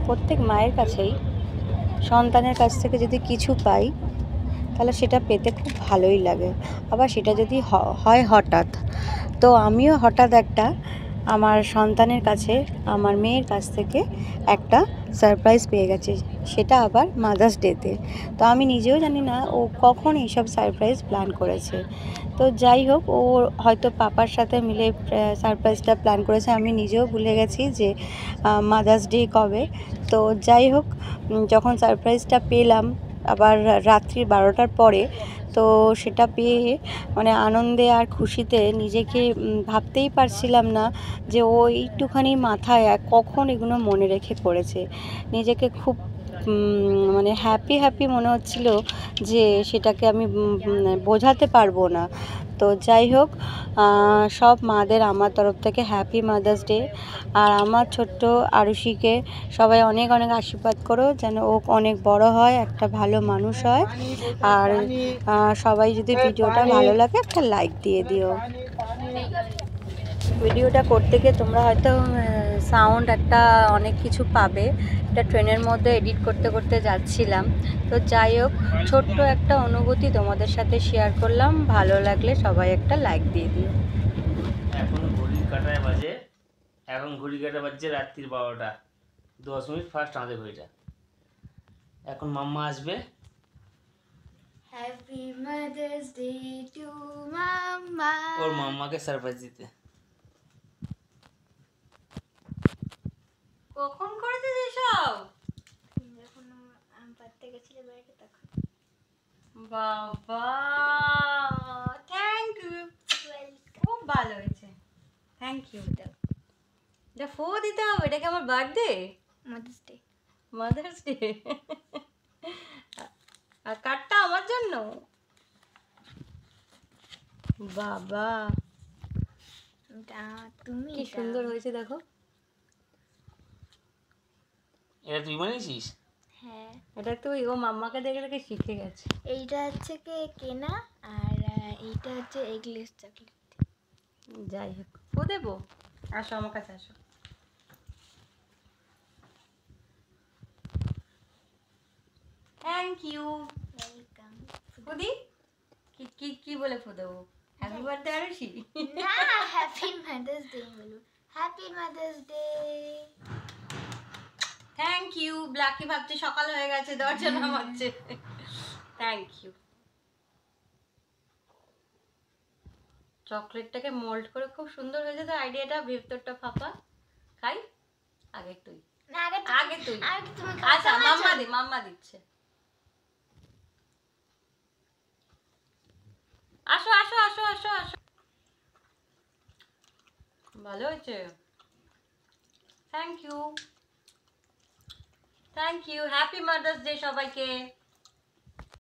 প্রত্যেক মায়ের কাছেই সন্তানের কাছ থেকে যদি কিছু পাই তাহলে সেটা পেতে খুব ভালোই লাগে। আবার সেটা যদি হয় হঠাৎ, তো আমিও হঠাৎ একটা আমার সন্তানের কাছে, আমার মেয়ের কাছ থেকে একটা সারপ্রাইজ পেয়ে গেছি, সেটা আবার মাদার্স ডেতে। তো আমি নিজেও জানি না ও কখন এইসব সারপ্রাইজ প্ল্যান করেছে। তো যাই হোক, ও হয়তো পাপার সাথে মিলে সারপ্রাইজটা প্ল্যান করেছে। আমি নিজেও ভুলে গেছি যে মাদার্স ডে কবে। তো যাই হোক, যখন সারপ্রাইজটা পেলাম আবার রাত্রি 12টার পরে, তো সেটা পেয়ে মানে আনন্দে আর খুশিতে নিজেকে ভাবতেই পারছিলাম না যে ও একটুখানি মাথায় কখন এগুলো মনে রেখে করেছে। নিজেকে খুব মানে হ্যাপি মনে হচ্ছিল যে সেটাকে আমি বোঝাতে পারবো না। তো যাই হোক, সব মাদের আমার তরফ থেকে হ্যাপি মাদার্স ডে। আর আমার ছোট্ট আরুষিকে সবাই অনেক অনেক আশীর্বাদ করো যেন ও অনেক বড় হয়, একটা ভালো মানুষ হয়। আর সবাই যদি ভিডিওটা ভালো লাগে একটা লাইক দিয়ে দিও। ভিডিওটা করতে গিয়ে তোমরা হয়তো সাউন্ড একটা অনেক কিছু পাবে, এটা ট্রেনের মধ্যে এডিট করতে করতে যাচ্ছিলাম। তো যাই হোক, ছোট্ট একটা অনুভূতি তোমাদের সাথে শেয়ার করলাম, ভালো লাগলে সবাই একটা লাইক দিয়ে দিও। এখন ঘড়ি কাটা বাজছে রাত্রির 12টা 10 মিনিট ফার্স্ট আমাদের ঘড়িটা। এখন মাম্মা আসবে। Happy mother's day to mamma. Or মাম্মাকে surprise দিতে। কখন করেছিস এসব? যখন আমি পড়তে গেছিল বাইরে তখন। বাবা, থ্যাংক ইউ, খুব ভালো হয়েছে, থ্যাংক ইউ। এটা ফো দিতে হবে, এটা কি আমার birthday? Mother's day. Mother's day. আর কার্ডটা আমার জন্য? বাবা, তুমি কি সুন্দর হয়েছে দেখো। এটা তুই বানিয়েছিস? হ্যাঁ, এটা তুই ও মাম্মাকে দেখে দেখে শিখে গেছে। এইটা হচ্ছে কেনা, আর এইটা হচ্ছে এগলেস চকলেট। যাই হোক, ফো দেবো, আসো আমার কাছে আসো। Thank you. ওয়েলকাম। ফুদি, কি কি কি বলে ফো দেবো? Happy birthday Arushi? না, হ্যাপি মাদার্স ডে বলবো। Happy mother's day. Thank you. Blackie ভাবছে সকাল হয়ে গেছে, দরজা নামাচ্ছে। Thank you. চকলেটটাকে মোল্ড করে খুব সুন্দর হয়েছে তো আইডিয়াটা, ভেতরটা ফাঁপা। খাই আগে তুই, না, আগে তুই। তুমি আচ্ছা, মাম্মা দিচ্ছে। আসো আসো আসো আসো আসো, ভালো হয়েছে। Thank you, thank you. Happy mother's day সবাইকে।